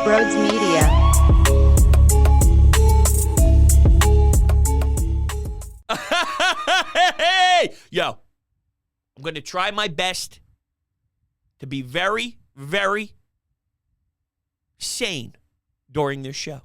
Broads Media. Hey! Yo, I'm going to try my best to be very, very sane during this show.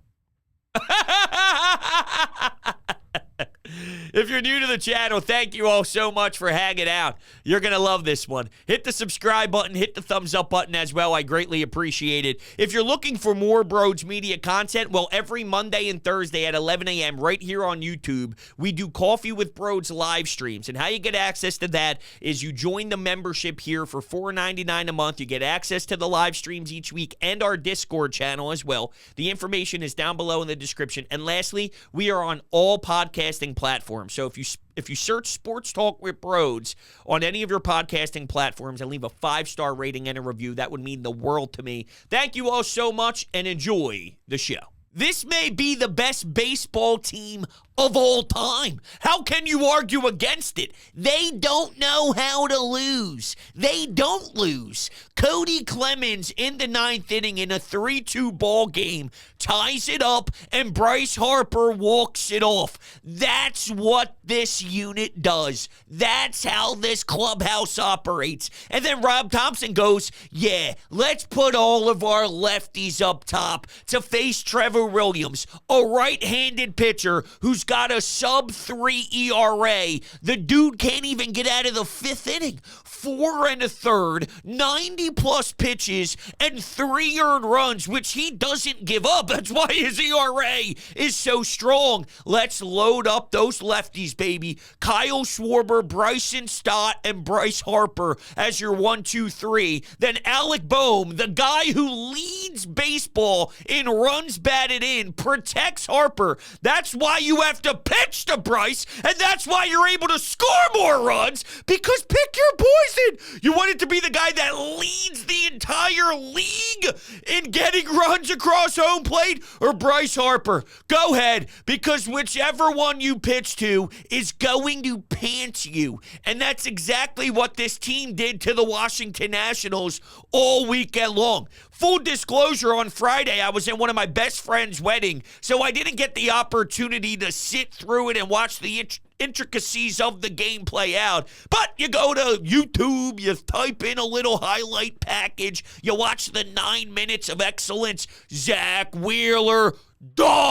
If you're new to the channel, thank you all so much for hanging out. You're going to love this one. Hit the subscribe button, hit the thumbs up button as well. I greatly appreciate it. If you're looking for more Broads Media content, well, every Monday and Thursday at 11 a.m. right here on YouTube, we do Coffee with Broads live streams. And how you get access to that is you join the membership here for $4.99 a month. You get access to the live streams each week and our Discord channel as well. The information is down below in the description. And lastly, we are on all podcasting platforms. So if you search Sports Talk with Broads on any of your podcasting platforms and leave a 5-star rating and a review, that would mean the world to me. Thank you all so much and enjoy the show. This may be the best baseball team of all time. How can you argue against it? They don't know how to lose. They don't lose. Kody Clemens in the 9th inning in a 3-2 ball game ties it up, and Bryce Harper walks it off. That's what this unit does. That's how this clubhouse operates. And then Rob Thompson goes, yeah, let's put all of our lefties up top to face Trevor Williams, a right-handed pitcher who's got a sub-3 ERA. The dude can't even get out of the 5th inning. 4 1/3, 90-plus pitches, and 3 earned runs, which he doesn't give up. That's why his ERA is so strong. Let's load up those lefties, baby. Kyle Schwarber, Bryson Stott, and Bryce Harper as your 1, 2, 3. Then Alec Bohm, the guy who leads baseball in runs batted in, protects Harper. That's why you have to pitch to Bryce, and that's why you're able to score more runs, because pick your poison. You want it to be the guy that leads the entire league in getting runs across home plate, or Bryce Harper? Go ahead, because whichever one you pitch to is going to pants you. And that's exactly what this team did to the Washington Nationals all weekend long. Full disclosure, on Friday, I was in one of my best friend's wedding, so I didn't get the opportunity to sit through it and watch the intricacies of the game play out. But you go to YouTube, you type in a little highlight package, you watch the 9 minutes of excellence. Zach Wheeler, dog!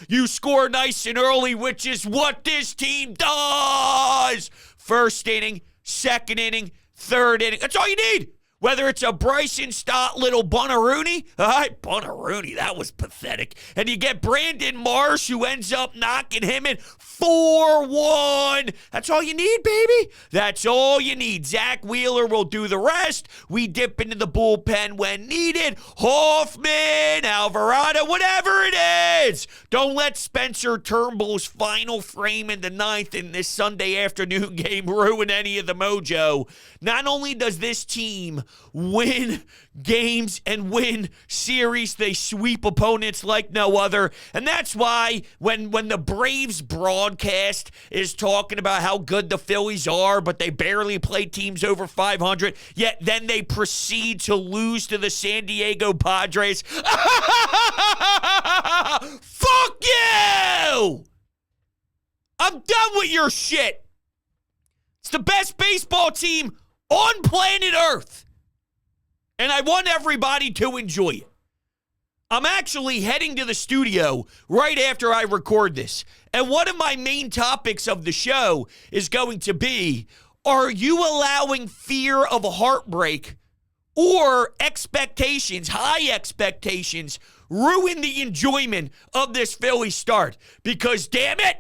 You score nice and early, which is what this team does. 1st inning, 2nd inning, 3rd inning. That's all you need. Whether it's a Bryson Stott little Bunnaroony, all right, Bunnaroony, that was pathetic. And you get Brandon Marsh, who ends up knocking him in 4-1. That's all you need, baby. That's all you need. Zach Wheeler will do the rest. We dip into the bullpen when needed. Hoffman, Alvarado, whatever it is. Don't let Spencer Turnbull's final frame in the 9th in this Sunday afternoon game ruin any of the mojo. Not only does this team win games and win series, they sweep opponents like no other. And that's why when the Braves broadcast is talking about how good the Phillies are, but they barely play teams over 500, yet then they proceed to lose to the San Diego Padres. Fuck you! I'm done with your shit. It's the best baseball team on planet Earth. And I want everybody to enjoy it. I'm actually heading to the studio right after I record this. And one of my main topics of the show is going to be, are you allowing fear of a heartbreak or expectations, high expectations, ruin the enjoyment of this Philly start? Because damn it,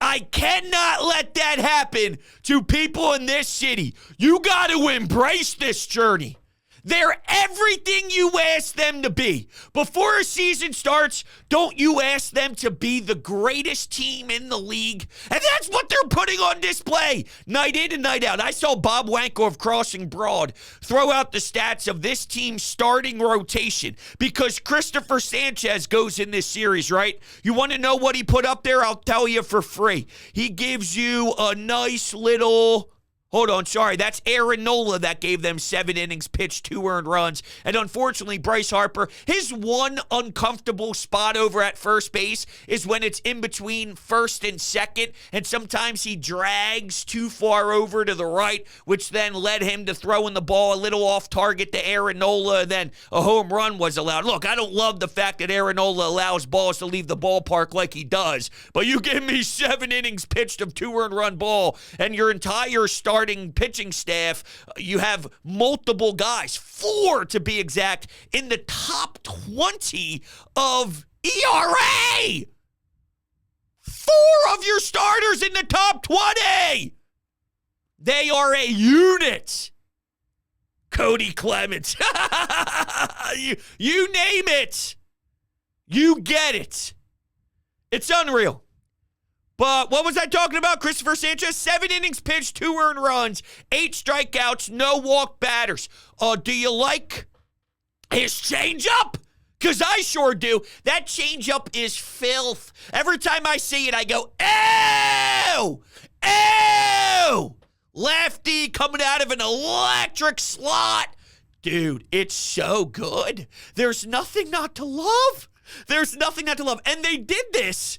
I cannot let that happen to people in this city. You got to embrace this journey. They're everything you ask them to be. Before a season starts, don't you ask them to be the greatest team in the league? And that's what they're putting on display night in and night out. I saw Bob Wanko of Crossing Broad throw out the stats of this team's starting rotation because Christopher Sanchez goes in this series, right? You want to know what he put up there? I'll tell you for free. He gives you a nice little Hold on, sorry. That's Aaron Nola that gave them 7 innings pitched, 2 earned runs. And unfortunately, Bryce Harper, his one uncomfortable spot over at first base is when it's in between first and second. And sometimes he drags too far over to the right, which then led him to throwing the ball a little off target to Aaron Nola. And then a home run was allowed. Look, I don't love the fact that Aaron Nola allows balls to leave the ballpark like he does. But you give me 7 innings pitched of 2 earned run ball, and your entire starting pitching staff, you have multiple guys, 4 to be exact, in the top 20 of ERA. 4 of your starters in the top 20. They are a unit. Kody Clemens. you name it. You get it. It's unreal. But what was I talking about? Christopher Sanchez, 7 innings pitched, 2 earned runs, 8 strikeouts, no walk batters. Do you like his changeup? Because I sure do. That changeup is filth. Every time I see it, I go, ew! Ew! Lefty coming out of an electric slot. Dude, it's so good. There's nothing not to love. There's nothing not to love. And they did this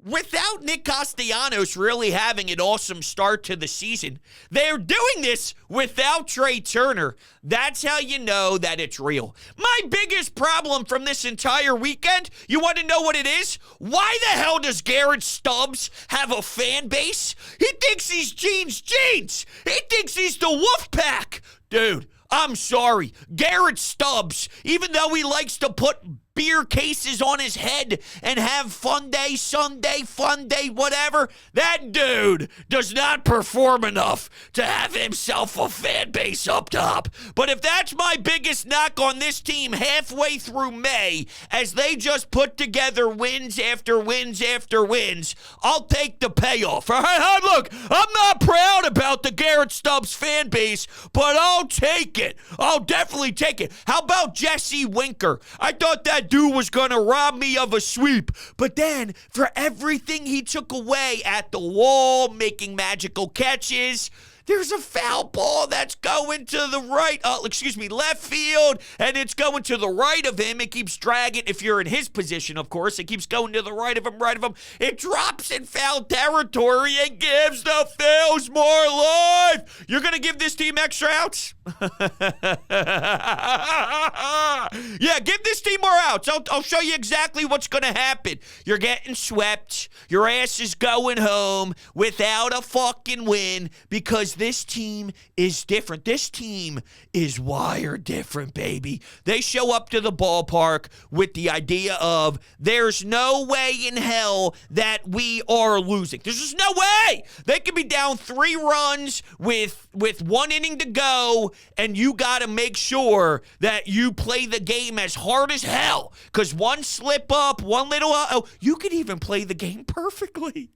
without Nick Castellanos really having an awesome start to the season. They're doing this without Trey Turner. That's how you know that it's real. My biggest problem from this entire weekend, you want to know what it is? Why the hell does Garrett Stubbs have a fan base? He thinks he's Gene's Jeans. He thinks he's the Wolf Pack. Dude, I'm sorry. Garrett Stubbs, even though he likes to put beer cases on his head and have fun day, Sunday, fun day, whatever, that dude does not perform enough to have himself a fan base up top. But if that's my biggest knock on this team halfway through May, as they just put together wins after wins after wins, I'll take the payoff. All right, look, I'm not proud about the Garrett Stubbs fan base, but I'll take it. I'll definitely take it. How about Jesse Winker? I thought that dude was going to rob me of a sweep. But then, for everything he took away at the wall, making magical catches, there's a foul ball that's going to the right, left field, and it's going to the right of him. It keeps dragging. If you're in his position, of course, it keeps going to the right of him. It drops in foul territory and gives the Phils more life. You're going to give this team extra outs? Yeah, give this team more outs. I'll show you exactly what's going to happen. You're getting swept. Your ass is going home without a fucking win because this team is different. This team is wired different, baby. They show up to the ballpark with the idea of there's no way in hell that we are losing. There's just no way. They could be down 3 runs with 1 inning to go, and you got to make sure that you play the game as hard as hell, because one slip up, one little, you could even play the game perfectly.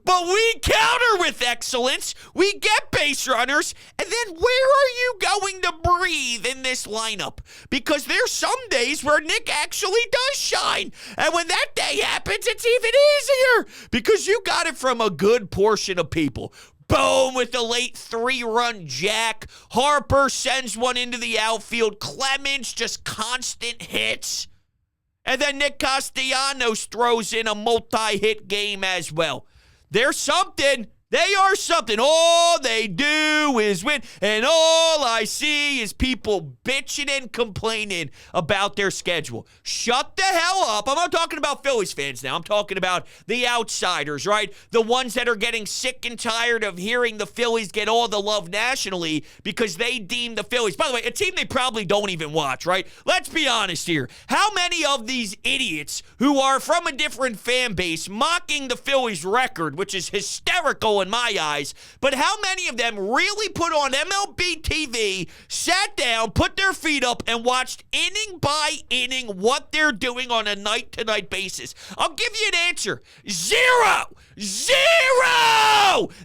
But we counter with excellence. We get base runners. And then where are you going to breathe in this lineup? Because there's some days where Nick actually does shine. And when that day happens, it's even easier because you got it from a good portion of people. Boom with the late 3-run jack. Harper sends one into the outfield. Clemens just constant hits. And then Nick Castellanos throws in a multi-hit game as well. They're something. They are something. All they do is win. And all I see is people bitching and complaining about their schedule. Shut the hell up. I'm not talking about Phillies fans now. I'm talking about the outsiders, right? The ones that are getting sick and tired of hearing the Phillies get all the love nationally because they deem the Phillies, by the way, a team they probably don't even watch, right? Let's be honest here. How many of these idiots who are from a different fan base mocking the Phillies record, which is hysterical in my eyes, but how many of them really put on MLB TV, sat down, put their feet up, and watched inning by inning what they're doing on a night-to-night basis? I'll give you an answer. Zero!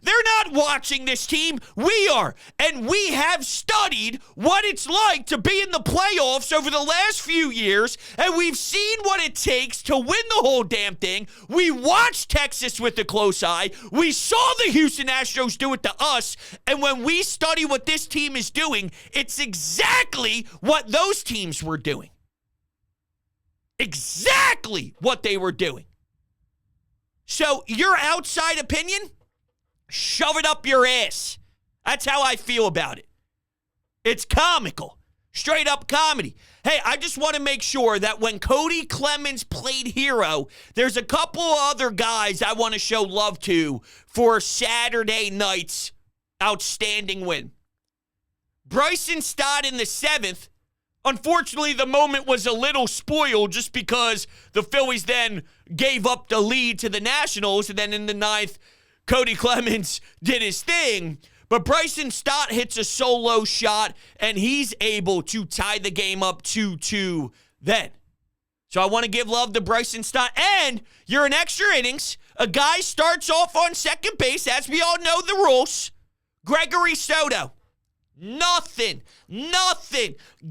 They're not watching this team. We are. And we have studied what it's like to be in the playoffs over the last few years, and we've seen what it takes to win the whole damn thing. We watched Texas with a close eye. We saw the Houston Astros do it to us. And when we study what this team is doing, it's exactly what those teams were doing. Exactly what they were doing. So your outside opinion, shove it up your ass. That's how I feel about it. It's comical. Straight up comedy. Hey, I just want to make sure that when Cody Clemens played hero, there's a couple other guys I want to show love to for Saturday night's outstanding win. Bryson Stott in the 7th. Unfortunately, the moment was a little spoiled just because the Phillies then gave up the lead to the Nationals, and then in the 9th, Cody Clemens did his thing. But Bryson Stott hits a solo shot, and he's able to tie the game up 2-2 then. So I want to give love to Bryson Stott. And you're in extra innings. A guy starts off on second base, as we all know the rules. Gregory Soto. Nothing.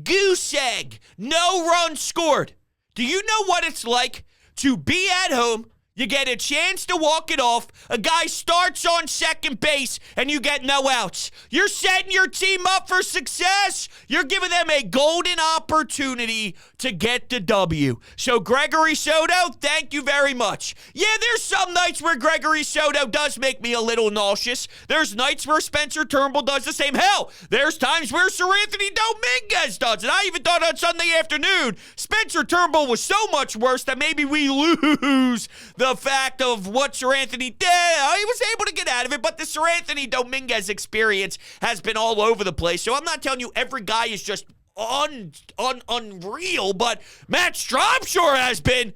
Goose egg. No runs scored. Do you know what it's like to be at home? You get a chance to walk it off. A guy starts on second base, and you get no outs. You're setting your team up for success. You're giving them a golden opportunity to get the W. So, Gregory Soto, thank you very much. Yeah, there's some nights where Gregory Soto does make me a little nauseous. There's nights where Spencer Turnbull does the same. Hell, there's times where Sir Anthony Dominguez does. And I even thought on Sunday afternoon, Spencer Turnbull was so much worse that maybe we lose the fact of what Sir Anthony did. He was able to get out of it, but the Sir Anthony Dominguez experience has been all over the place. So I'm not telling you every guy is just unreal, but Matt Straub sure has been.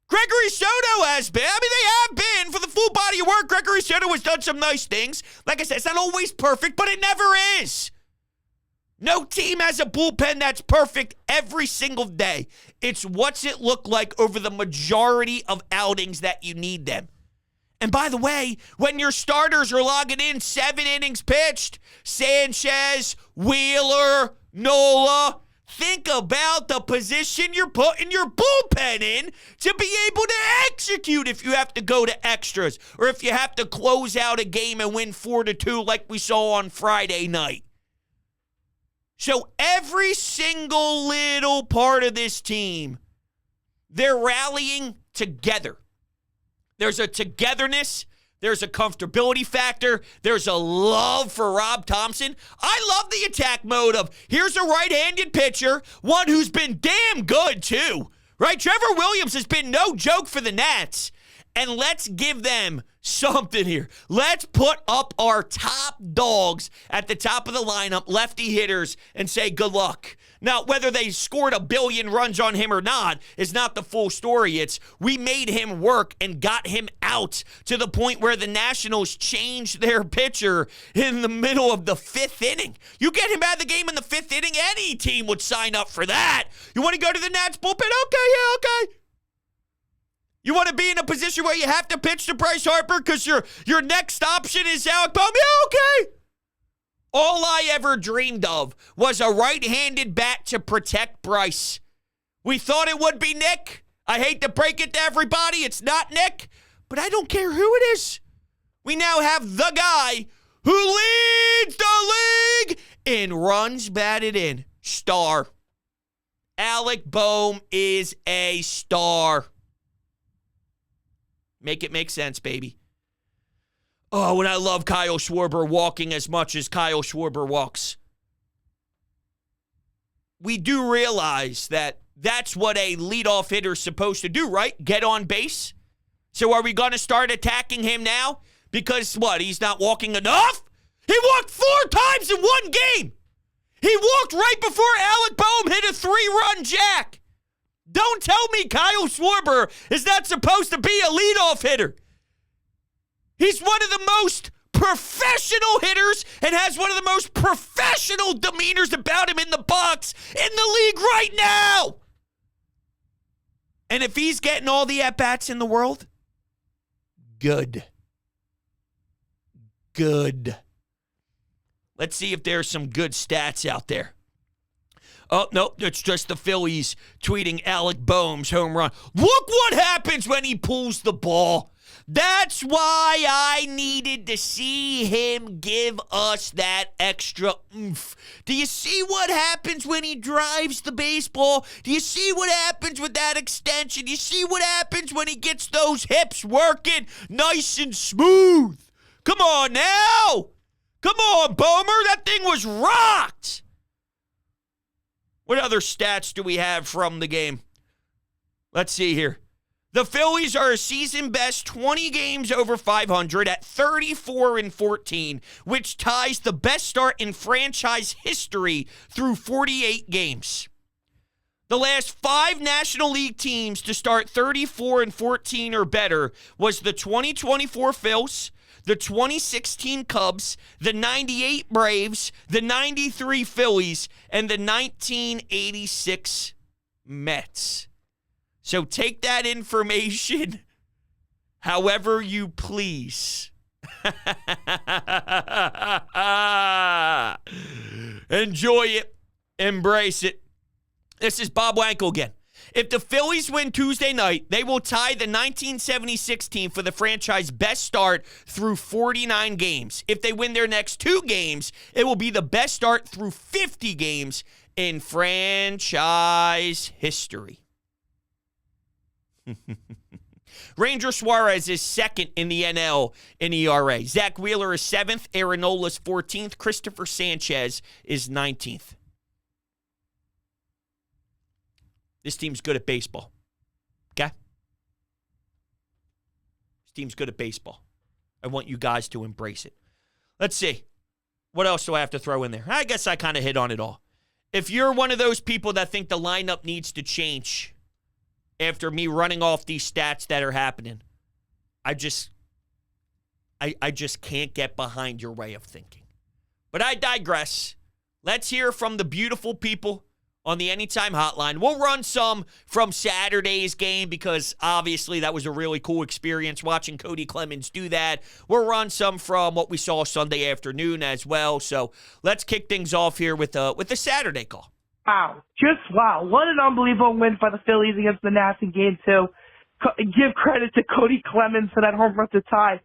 Gregory Soto has been. I mean, they have been. For the full body of work, Gregory Soto has done some nice things. Like I said, it's not always perfect, but it never is. No team has a bullpen that's perfect every single day. It's what's it look like over the majority of outings that you need them. And by the way, when your starters are logging in 7 innings pitched, Sanchez, Wheeler, Nola, think about the position you're putting your bullpen in to be able to execute if you have to go to extras or if you have to close out a game and win 4-2 like we saw on Friday night. So every single little part of this team, they're rallying together. There's a togetherness. There's a comfortability factor. There's a love for Rob Thompson. I love the attack mode of here's a right-handed pitcher, one who's been damn good too, right? Trevor Williams has been no joke for the Nats. And let's give them something here. Let's put up our top dogs at the top of the lineup, lefty hitters, and say good luck. Now, whether they scored 1 billion runs on him or not is not the full story. It's we made him work and got him out to the point where the Nationals changed their pitcher in the middle of the 5th inning. You get him out of the game in the 5th inning, any team would sign up for that. You want to go to the Nats bullpen? Okay, yeah, okay. You want to be in a position where you have to pitch to Bryce Harper because your next option is Alec Bohm? Yeah, okay. All I ever dreamed of was a right-handed bat to protect Bryce. We thought it would be Nick. I hate to break it to everybody. It's not Nick, but I don't care who it is. We now have the guy who leads the league in runs batted in. Star. Alec Bohm is a star. Make it make sense, baby. Oh, and I love Kyle Schwarber walking as much as Kyle Schwarber walks. We do realize that that's what a leadoff hitter is supposed to do, right? Get on base. So are we going to start attacking him now? Because what, he's not walking enough? He walked 4 times in one game. He walked right before Alec Bohm hit a 3-run jack. Don't tell me Kyle Schwarber is not supposed to be a leadoff hitter. He's one of the most professional hitters and has one of the most professional demeanors about him in the box in the league right now. And if he's getting all the at-bats in the world, good. Good. Let's see if there's some good stats out there. Oh, no, it's just the Phillies tweeting Alec Bohm's home run. Look what happens when he pulls the ball. That's why I needed to see him give us that extra oomph. Do you see what happens when he drives the baseball? Do you see what happens with that extension? Do you see what happens when he gets those hips working nice and smooth? Come on now. Come on, Bohmer. That thing was rocked. What other stats do we have from the game? Let's see here. The Phillies are a season best 20 games over 500 at 34-14, which ties the best start in franchise history through 48 games. The last 5 National League teams to start 34-14 or better was the 2024 Phils, the 2016 Cubs, the 98 Braves, the 93 Phillies, and the 1986 Mets. So take that information however you please. Enjoy it. Embrace it. This is Bob Wankel again. If the Phillies win Tuesday night, they will tie the 1976 team for the franchise best start through 49 games. If they win their next 2 games, it will be the best start through 50 games in franchise history. Ranger Suarez is second in the NL in ERA. Zach Wheeler is 7th. Aaron Nola is 14th. Christopher Sanchez is 19th. This team's good at baseball. Okay? This team's good at baseball. I want you guys to embrace it. Let's see. What else do I have to throw in there? I guess I kind of hit on it all. If you're one of those people that think the lineup needs to change after me running off these stats that are happening, I just can't get behind your way of thinking. But I digress. Let's hear from the beautiful people on the Anytime Hotline. We'll run some from Saturday's game because obviously that was a really cool experience watching Cody Clemens do that. We'll run some from what we saw Sunday afternoon as well. So let's kick things off here with the Saturday call. Wow. Just wow. What an unbelievable win for the Phillies against the Nats in Game 2. Give credit to Kody Clemens for that home run to tie.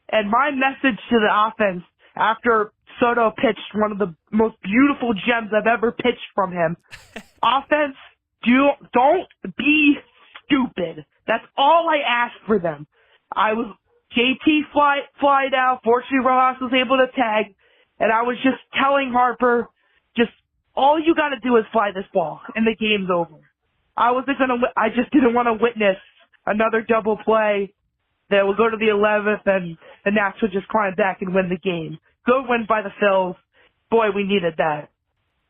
And my message to the offense after Soto pitched one of the most beautiful gems I've ever pitched from him. Offense, don't be stupid. That's all I asked for them. JT flied out. Fortunately, Rojas was able to tag. And I was just telling Harper, all you got to do is fly this ball, and the game's over. I just didn't want to witness another double play that will go to the 11th, and the Nats would just climb back and win the game. Good win by the Phils. Boy, we needed that.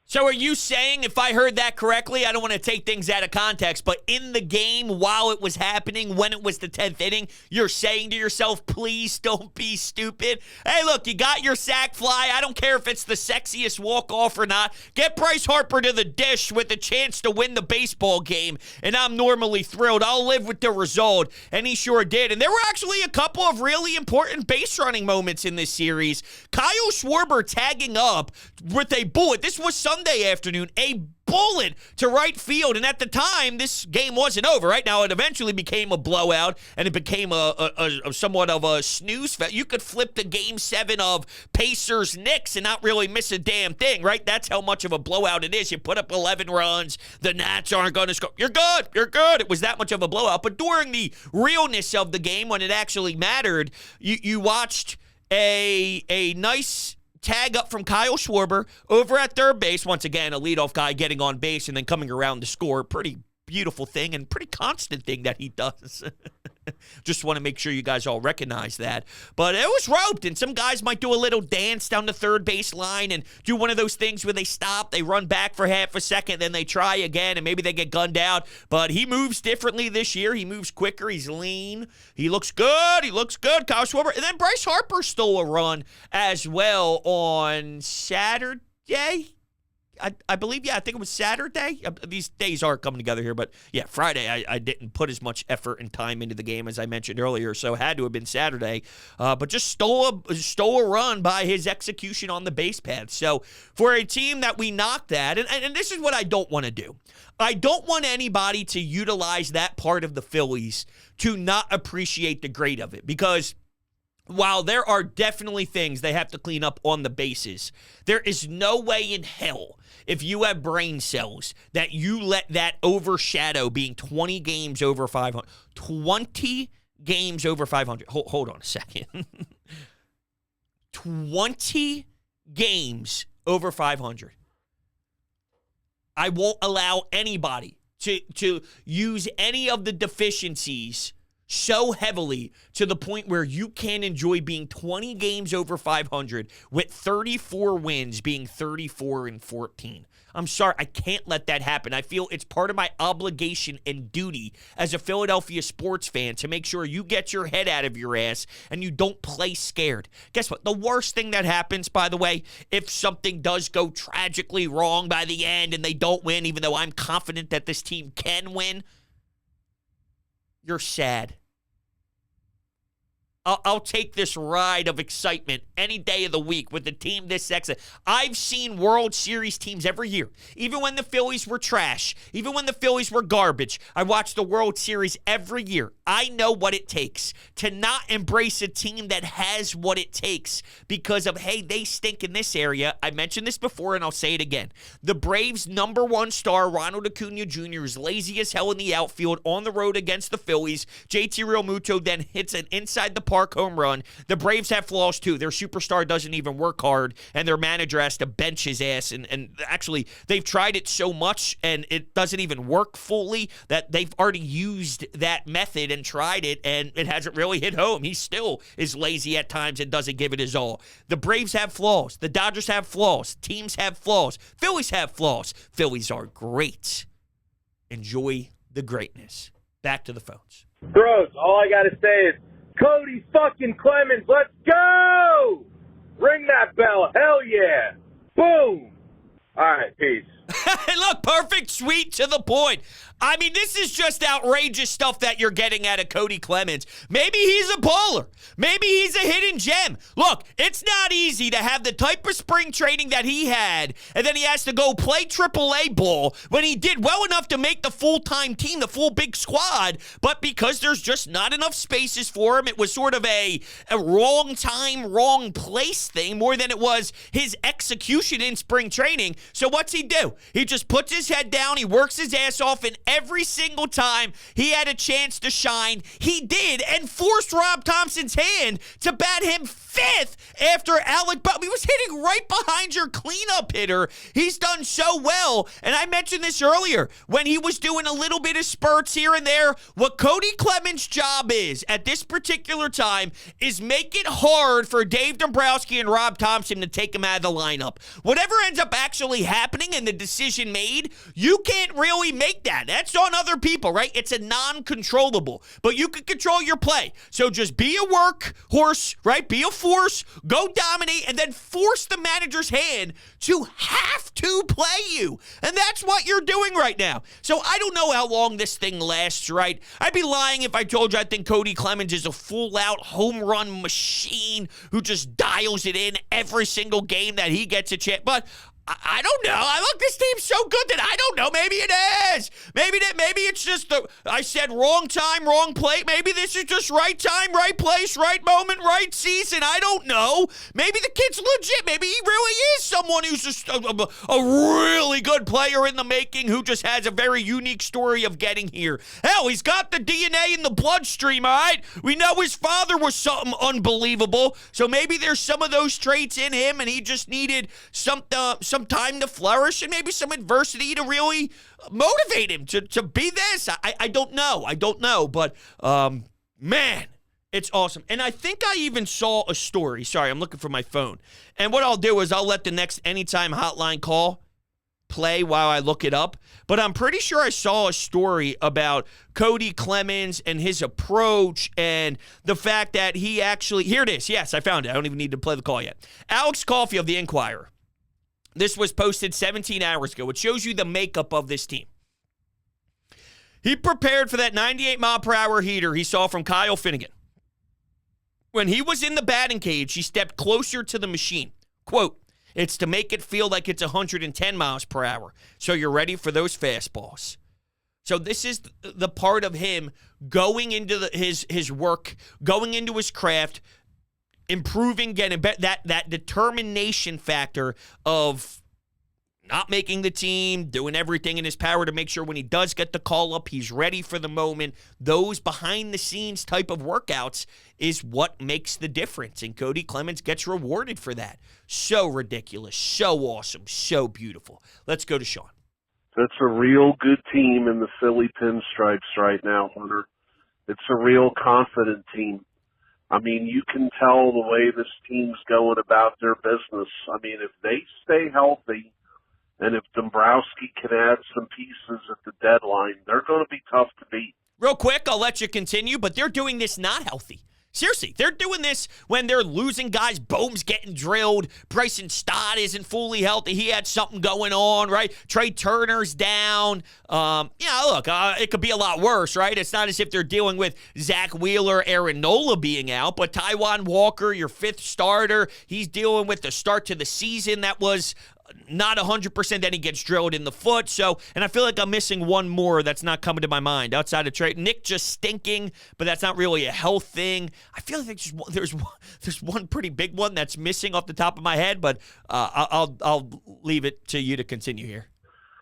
So are you saying, if I heard that correctly, I don't want to take things out of context, but in the game while it was happening, when it was the 10th inning, you're saying to yourself, please don't be stupid? Hey, look, you got your sac fly. I don't care if it's the sexiest walk-off or not. Get Bryce Harper to the dish with a chance to win the baseball game, and I'm normally thrilled. I'll live with the result, and he sure did. And there were actually a couple of really important base-running moments in this series. Kyle Schwarber tagging up with a bullet. This was Sunday afternoon, a bullet to right field. And at the time, this game wasn't over. Right now, it eventually became a blowout, and it became a somewhat of a snooze fest. You could flip the Game 7 of Pacers-Knicks and not really miss a damn thing, right? That's how much of a blowout it is. You put up 11 runs. The Nats aren't going to score. You're good. You're good. It was that much of a blowout. But during the realness of the game, when it actually mattered, you watched a nice tag up from Kyle Schwarber over at third base. Once again, a leadoff guy getting on base and then coming around to score. Pretty beautiful thing and pretty constant thing that he does. Just want to make sure you guys all recognize that. But it was roped, and some guys might do a little dance down the third base line and do one of those things where they stop, they run back for half a second, then they try again, and maybe they get gunned out. But he moves differently this year. He moves quicker. He's lean. He looks good. He looks good, Kyle Schwarber. And then Bryce Harper stole a run as well on Saturday. I believe, I think it was Saturday. These days are coming together here, but yeah, Friday I didn't put as much effort and time into the game as I mentioned earlier, so it had to have been Saturday. But just stole a run by his execution on the base path. So for a team that we knocked at, and this is what I don't want to do. I don't want anybody to utilize that part of the Phillies to not appreciate the grade of it, because while there are definitely things they have to clean up on the bases, there is no way in hell, if you have brain cells, that you let that overshadow being 20 games over 500. 20 games over 500. Hold on a second. 20 games over 500. I won't allow anybody to use any of the deficiencies so heavily to the point where you can't enjoy being 20 games over 500 with 34 wins being 34-14. I'm sorry, I can't let that happen. I feel it's part of my obligation and duty as a Philadelphia sports fan to make sure you get your head out of your ass and you don't play scared. Guess what? The worst thing that happens, by the way, if something does go tragically wrong by the end and they don't win, even though I'm confident that this team can win, you're sad. I'll take this ride of excitement any day of the week with the team this excellent. I've seen World Series teams every year. Even when the Phillies were trash, even when the Phillies were garbage, I watched the World Series every year. I know what it takes to not embrace a team that has what it takes because of, hey, they stink in this area. I mentioned this before, and I'll say it again. The Braves' number one star, Ronald Acuna Jr., is lazy as hell in the outfield on the road against the Phillies. JT Realmuto then hits an inside the park home run. The Braves have flaws too. Their superstar doesn't even work hard, and their manager has to bench his ass. And actually, they've tried it so much, and it doesn't even work fully that they've already used that method and tried it, and it hasn't really hit home. He still is lazy at times and doesn't give it his all. The Braves have flaws. The Dodgers have flaws. Teams have flaws. Phillies have flaws. Phillies are great. Enjoy the greatness. Back to the phones. Bros, all I got to say is, Cody fucking Clemens, let's go! Ring that bell, hell yeah! Boom! All right, peace. Look, perfect, sweet, to the point. I mean, this is just outrageous stuff that you're getting out of Kody Clemens. Maybe he's a baller. Maybe he's a hidden gem. Look, it's not easy to have the type of spring training that he had, and then he has to go play AAA ball when he did well enough to make the full-time team, the full big squad, but because there's just not enough spaces for him, it was sort of a wrong time, wrong place thing more than it was his execution in spring training. So what's he do? He just puts his head down, he works his ass off, and every single time he had a chance to shine, he did, and forced Rob Thompson's hand to bat him fifth after Alec Bohm. He was hitting right behind your cleanup hitter. He's done so well, and I mentioned this earlier, when he was doing a little bit of spurts here and there, what Kody Clemens' job is at this particular time is make it hard for Dave Dombrowski and Rob Thompson to take him out of the lineup. Whatever ends up actually happening and the decision made, you can't really make that. That's on other people, right? It's a non-controllable, but you can control your play. So just be a workhorse, right? Be a force, go dominate, and then force the manager's hand to have to play you. And that's what you're doing right now. So I don't know how long this thing lasts, right? I'd be lying if I told you I think Kody Clemens is a full-out home run machine who just dials it in every single game that he gets a chance. But I don't know. Look, this team's so good that I don't know. Maybe it is. Maybe it's just I said wrong time, wrong plate. Maybe this is just right time, right place, right moment, right season. I don't know. Maybe the kid's legit. Maybe he really is someone who's just a really good player in the making who just has a very unique story of getting here. Hell, he's got the DNA in the bloodstream, all right? We know his father was something unbelievable, so maybe there's some of those traits in him, and he just needed some time to flourish and maybe some adversity to really motivate him to be this. I don't know. But, man, it's awesome. And I think I even saw a story. Sorry, I'm looking for my phone. And what I'll do is I'll let the next Anytime Hotline call play while I look it up. But I'm pretty sure I saw a story about Kody Clemens and his approach and the fact that he actually, here it is. Yes, I found it. I don't even need to play the call yet. Alex Caulfield of the Inquirer This was posted 17 hours ago. It shows you the makeup of this team. He prepared for that 98-mile-per-hour heater he saw from Kyle Finnegan. When he was in the batting cage, he stepped closer to the machine. Quote, "It's to make it feel like it's 110 miles per hour, so you're ready for those fastballs." So this is the part of him going into his work, going into his craft, improving, getting that determination factor of not making the team, doing everything in his power to make sure when he does get the call up, he's ready for the moment. Those behind-the-scenes type of workouts is what makes the difference, and Cody Clemens gets rewarded for that. So ridiculous, so awesome, so beautiful. Let's go to Sean. That's a real good team in the Philly pinstripes right now, Hunter. It's a real confident team. I mean, you can tell the way this team's going about their business. I mean, if they stay healthy, and if Dombrowski can add some pieces at the deadline, they're going to be tough to beat. Real quick, I'll let you continue, but they're doing this not healthy. Seriously, they're doing this when they're losing guys. Bohm's getting drilled. Bryson Stott isn't fully healthy. He had something going on, right? Trey Turner's down. Look, it could be a lot worse, right? It's not as if they're dealing with Zach Wheeler, Aaron Nola being out, but Taijuan Walker, your fifth starter, he's dealing with the start to the season that was not 100%, then he gets drilled in the foot. So, and I feel like I'm missing one more that's not coming to my mind outside of Trey. Nick just stinking, but that's not really a health thing. I feel like there's one pretty big one that's missing off the top of my head, but I'll leave it to you to continue here.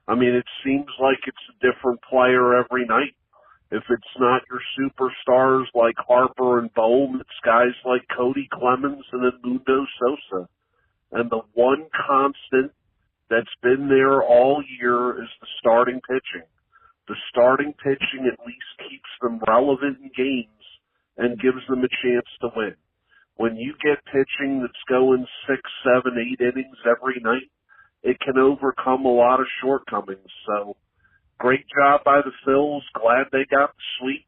I mean, it seems like it's a different player every night. If it's not your superstars like Harper and Bohm, it's guys like Kody Clemens and Edmundo Sosa. And the one constant that's been there all year is the starting pitching. The starting pitching at least keeps them relevant in games and gives them a chance to win. When you get pitching that's going 6, 7, 8 innings every night, it can overcome a lot of shortcomings. So great job by the Phils. Glad they got the sweep.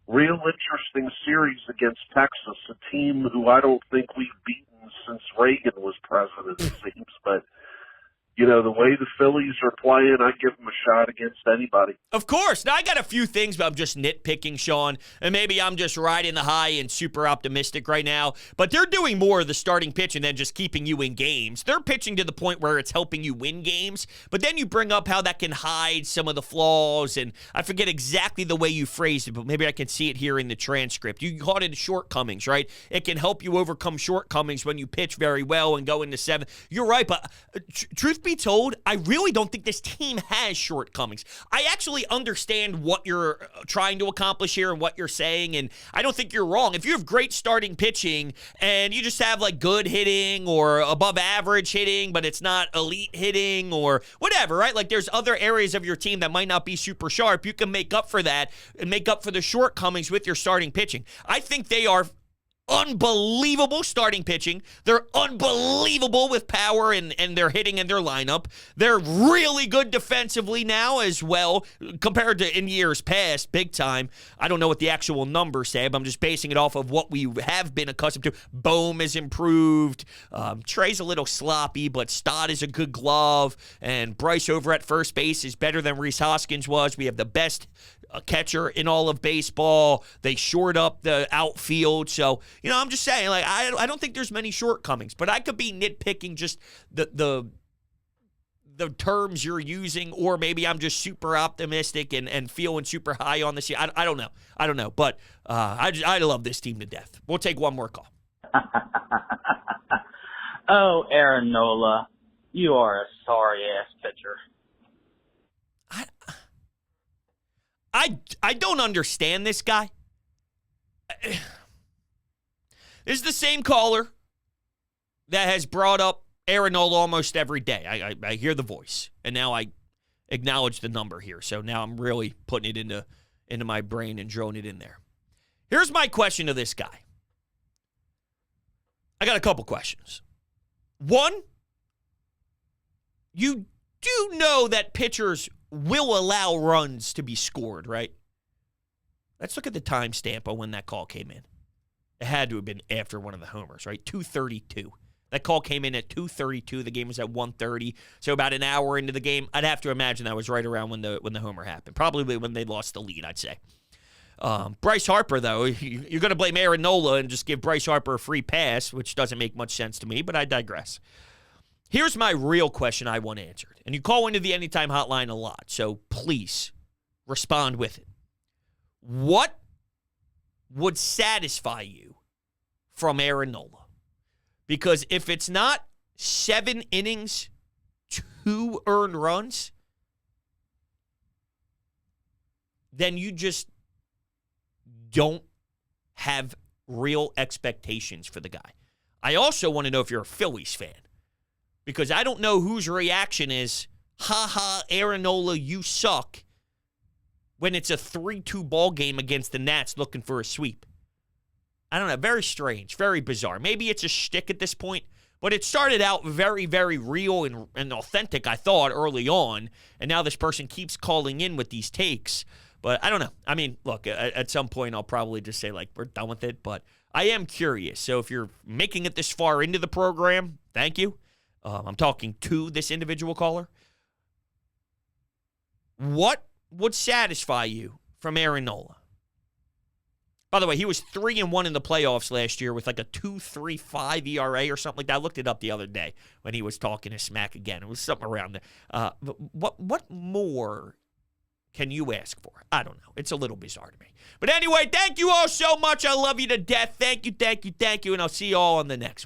Real interesting series against Texas, a team who I don't think we've beaten since Reagan was president, it seems. But, you know, the way the Phillies are playing, I give them a shot against anybody. Of course. Now, I got a few things, but I'm just nitpicking, Sean, and maybe I'm just riding the high and super optimistic right now, but they're doing more of the starting pitching than just keeping you in games. They're pitching to the point where it's helping you win games, but then you bring up how that can hide some of the flaws, and I forget exactly the way you phrased it, but maybe I can see it here in the transcript. You called it shortcomings, right? It can help you overcome shortcomings when you pitch very well and go into 7. You're right, but truth be told, I really don't think this team has shortcomings. I actually understand what you're trying to accomplish here and what you're saying, and I don't think you're wrong. If you have great starting pitching and you just have like good hitting or above average hitting, but it's not elite hitting or whatever, right? Like there's other areas of your team that might not be super sharp. You can make up for that and make up for the shortcomings with your starting pitching. I think they are unbelievable starting pitching. They're unbelievable with power and their hitting and their lineup. They're really good defensively now as well compared to in years past, big time. I don't know what the actual numbers say, but I'm just basing it off of what we have been accustomed to. Bohm is improved. Trey's a little sloppy, but Stott is a good glove. And Bryce over at first base is better than Rhys Hoskins was. We have the best catcher in all of baseball. They shored up the outfield. So, you know, I'm just saying, like, I don't think there's many shortcomings, but I could be nitpicking just the terms you're using, or maybe I'm just super optimistic and feeling super high on this. I don't know. I don't know. But I love this team to death. We'll take one more call. Oh, Aaron Nola, you are a sorry-ass pitcher. I don't understand this guy. This is the same caller that has brought up Aaron Nola almost every day. I hear the voice, and now I acknowledge the number here. So now I'm really putting it into my brain and drilling it in there. Here's my question to this guy. I got a couple questions. One, you do know that pitchers will allow runs to be scored, right? Let's look at the timestamp on when that call came in. It had to have been after one of the homers, right? 2:32. That call came in at 2:32. The game was at 1:30. So about an hour into the game, I'd have to imagine that was right around when the homer happened. Probably when they lost the lead, I'd say. Bryce Harper, though, you're going to blame Aaron Nola and just give Bryce Harper a free pass, which doesn't make much sense to me, but I digress. Here's my real question I want answered. And you call into the Anytime Hotline a lot, so please respond with it. What would satisfy you from Aaron Nola? Because if it's not 7 innings, 2 earned runs, then you just don't have real expectations for the guy. I also want to know if you're a Phillies fan, because I don't know whose reaction is, ha, Aaron Nola, you suck, when it's a 3-2 ball game against the Nats looking for a sweep. I don't know. Very strange. Very bizarre. Maybe it's a shtick at this point, but it started out very, very real and authentic, I thought, early on, and now this person keeps calling in with these takes. But I don't know. I mean, look, at some point I'll probably just say, like, we're done with it, but I am curious. So if you're making it this far into the program, thank you. I'm talking to this individual caller. What would satisfy you from Aaron Nola? By the way, he was 3-1 in the playoffs last year with like a 2.35 ERA or something like that. I looked it up the other day when he was talking his smack again. It was something around there. What more can you ask for? I don't know. It's a little bizarre to me. But anyway, thank you all so much. I love you to death. Thank you, and I'll see you all on the next one.